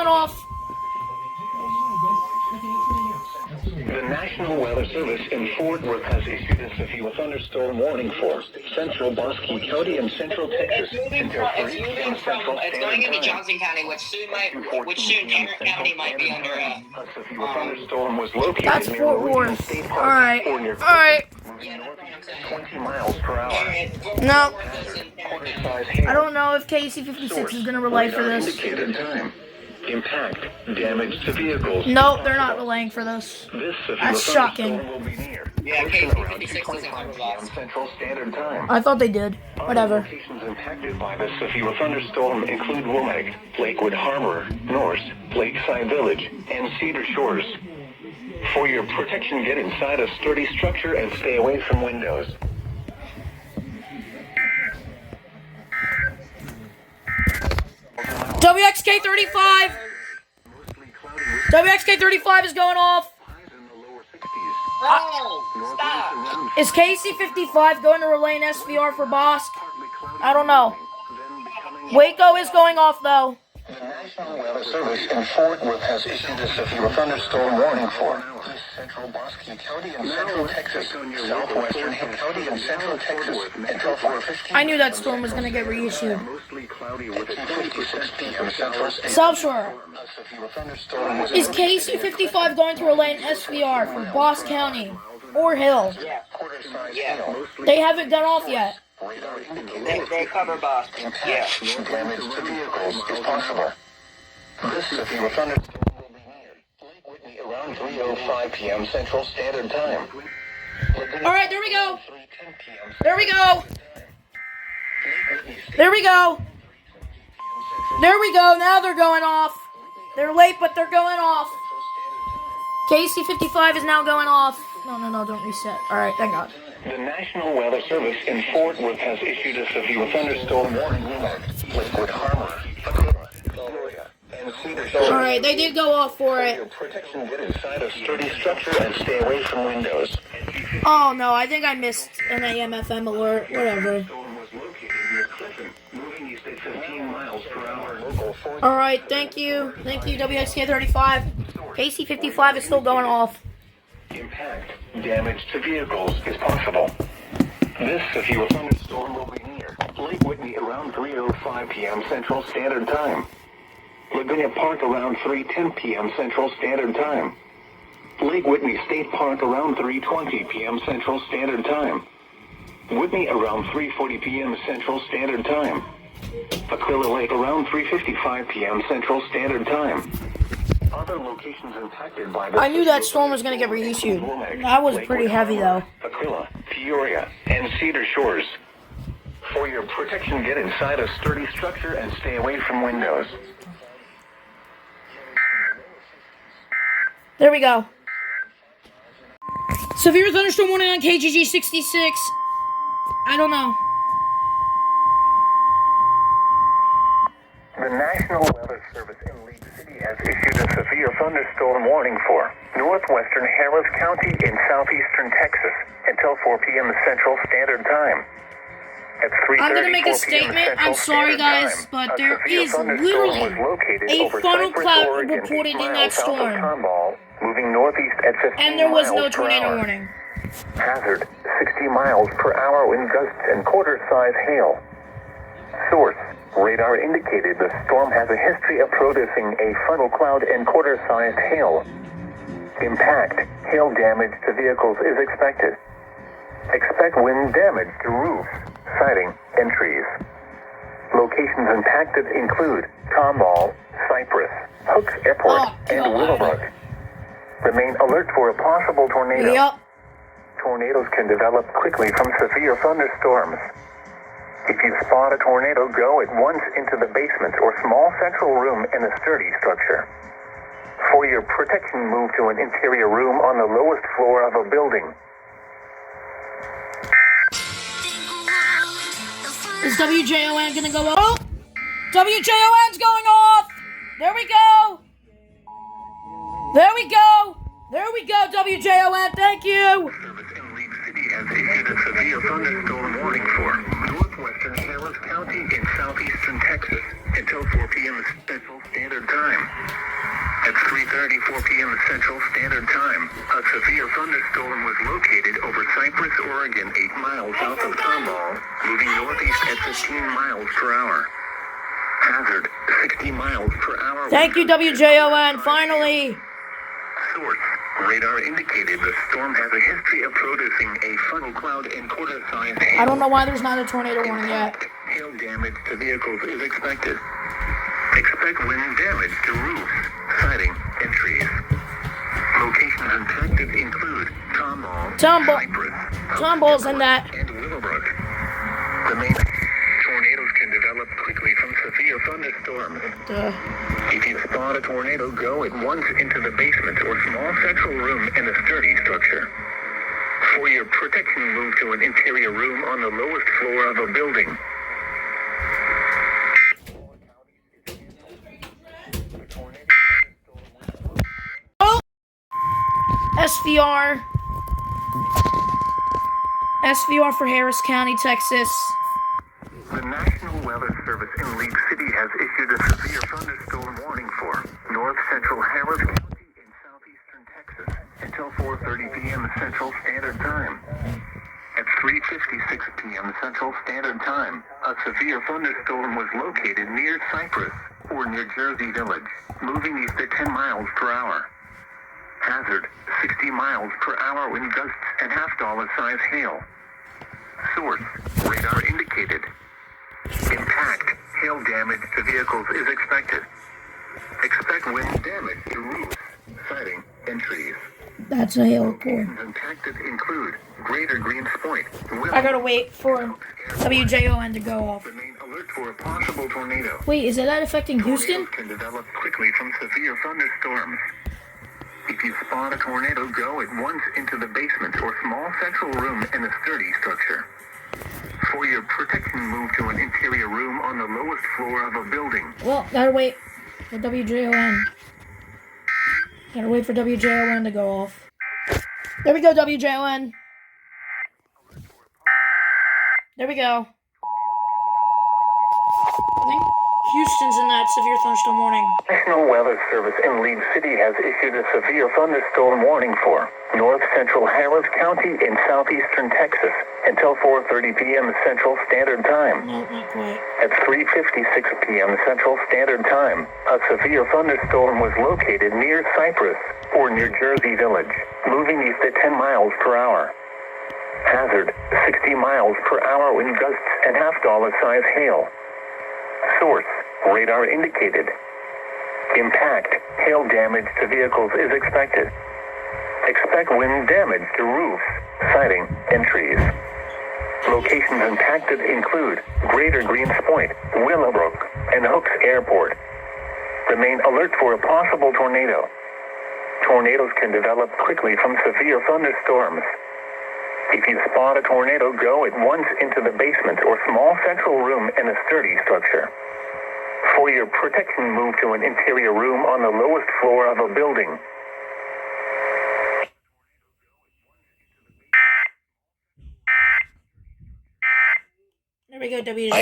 going off. The National Weather Service in Fort Worth has issued a severe thunderstorm warning for central Bosque County and central Texas. It's going into Johnson County, which soon Tarrant County might be under a thunderstorm was located. That's near Fort Meridian Worth. State Park, Alright. California, Alright. 20 miles per hour. No. Quarter-size hail. I don't know if KC-56 is going to relay for this. Indicated time. Impact. Damage to vehicles. Nope, they're not relaying for this. That's shocking. Will be near. Yeah, KC-56 is under loss. Central Standard Time. I thought they did. Whatever. Other locations impacted by this severe thunderstorm include Womack, Lakewood Harbor, Norse, Lakeside Village, and Cedar Shores. For your protection, get inside a sturdy structure and stay away from windows. WXK-35! WXK-35 is going off. Oh, stop! Is KC-55 going to relay an SVR for Bosque? I don't know. Waco is going off, though. The National Weather Service in Fort Worth has issued a severe thunderstorm warning for central Bosque County and central Texas, southwestern Hill County and central Texas until 4:15. I knew that storm was going to get reissued. Mostly cloudy with 2:56 p.m. Central Standard. South Shore. A severe thunderstorm was Is KC-55 going to relay an SVR for Bosque County or Hill? Yeah. quarter-size Yeah. hail. They haven't gone off yet. Radar indicates They cover Boston. Yeah. damage to vehicles is possible. This severe thunderstorm will be near Lake Whitney around 3:05 p.m. Central Standard Time. All right, there we go. 3:10 p.m. There we go. There we go. There we go. Now they're going off. They're late, but they're going off. KC-55 is now going off. No, don't reset. All right, thank God. The National Weather Service in Fort Worth has issued a severe thunderstorm warning for Lakewood Harbor, Gloria, and Cedar Shores. All right, they did go off for For it. your protection, get inside a sturdy structure and stay away from windows. Oh, no, I think I missed an AM/FM alert. Whatever. Storm was located near Clinton, moving east at 15 miles per hour. Local 4. All right, thank you. Thank you, WXK-35. KC-55 is still going off. Impact, damage to vehicles is possible. This severe thunderstorm will be near Lake Whitney around 3:05 p.m. Central Standard Time. Lagonia Park around 3:10 p.m. Central Standard Time. Lake Whitney State Park around 3:20 p.m. Central Standard Time. Whitney around 3:40 p.m. Central Standard Time. Aquila Lake around 3:55 p.m. Central Standard Time. Other locations impacted by the I knew that storm was going to get reissued. That was pretty heavy, though. Aquila, Peoria, and Cedar Shores. For your protection, get inside a sturdy structure and stay away from windows. There we go. Severe thunderstorm warning on KGG-66. I don't know. The National Weather Service in League City has issued a severe thunderstorm warning for northwestern Harris County in southeastern Texas until 4 p.m. Central Standard Time. At 3:34 I'm gonna make a p.m. statement. Central I'm sorry, Standard guys, Time, but a there severe is thunderstorm literally was located a over funnel Cypress, cloud Oregon, reported 8 in miles that south of storm. Tomball, moving northeast at 15 And there was no miles per tornado hour. warning. Hazard 60 miles per hour wind gusts and quarter-size hail. Source: radar indicated the storm has a history of producing a funnel cloud and quarter-sized hail. Impact: hail damage to vehicles is expected. Expect wind damage to roofs, siding, and trees. Locations impacted include Tomball, Cypress, Hooks Airport, and God. Willowbrook. Remain alert for a possible tornado. Yep. Tornadoes can develop quickly from severe thunderstorms. If you spot a tornado, go at once into the basement or small central room in a sturdy structure. For your protection, move to an interior room on the lowest floor of a building. Is WJON gonna go off? Oh! WJON's going off! There we go! There we go! There we go, WJON, thank you! Service in League City has issued a severe thunderstorm warning for northwestern Harris County in southeastern Texas until 4 p.m. Central Standard Time. At 3:30, 4 p.m. Central Standard Time, a severe thunderstorm was located over Cypress, Oregon, 8 miles south of Tomball, moving northeast at 15 miles per hour. Hazard, 60 miles per hour. Thank you, WJON. Finally. Source, radar indicated the storm has a history of producing a funnel cloud and quarter-sized hail. I don't know why there's not a tornado warning yet. Hail damage to vehicles is expected. Expect wind damage to roofs, siding, and trees. Locations impacted include Tomball, Cypress, Tomball's in that. and Willowbrook. The main tornadoes can develop quickly from severe thunderstorms. If you spot a tornado, go at once into the basement or small central room in a sturdy structure. For your protection, move to an interior room on the lowest floor of a building. Oh! SVR. SVR for Harris County, Texas. The National Weather Service in League City has issued a severe thunderstorm warning for north central Harris County in southeastern Texas until 4:30 p.m. Central Standard Time. At 3:56 p.m. Central Standard Time, a severe thunderstorm was located near Cypress or New Jersey Village, moving east at 10 miles per hour. Hazard, 60 miles per hour wind gusts and half-dollar size hail. Source, radar indicated. Impact, hail damage to vehicles is expected. Expect wind damage to roofs, siding, and trees. That's a hail core. Locations impacted include Greater Greens Point. I gotta wait for WJON to go off. Remain alert for a possible tornado. Wait, is that affecting Houston? Tornadoes can develop quickly from severe thunderstorms. If you spot a tornado, go at once into the basement or small central room in a sturdy structure. For your protection, move to an interior room on the lowest floor of a building. Well, gotta wait for WJON. Gotta wait for WJON to go off. There we go, WJON. There we go. I think Houston's in that severe thunderstorm warning. National Weather Service in League City has issued a severe thunderstorm warning for north central Harris County in southeastern Texas until 4:30 p.m. Central Standard Time. No, not quite. At 3:56 p.m. Central Standard Time, a severe thunderstorm was located near Cypress or New Jersey Village, moving east at 10 miles per hour. Hazard, 60 miles per hour wind gusts and half-dollar size hail. Source, radar indicated. Impact, hail damage to vehicles is expected. Expect wind damage to roofs, siding, and trees. Locations impacted include Greater Greens Point, Willowbrook, and Hooks Airport. Remain alert for a possible tornado. Tornadoes can develop quickly from severe thunderstorms. If you spot a tornado, go at once into the basement or small central room in a sturdy structure. For your protection, move to an interior room on the lowest floor of a building. There we go, WJON.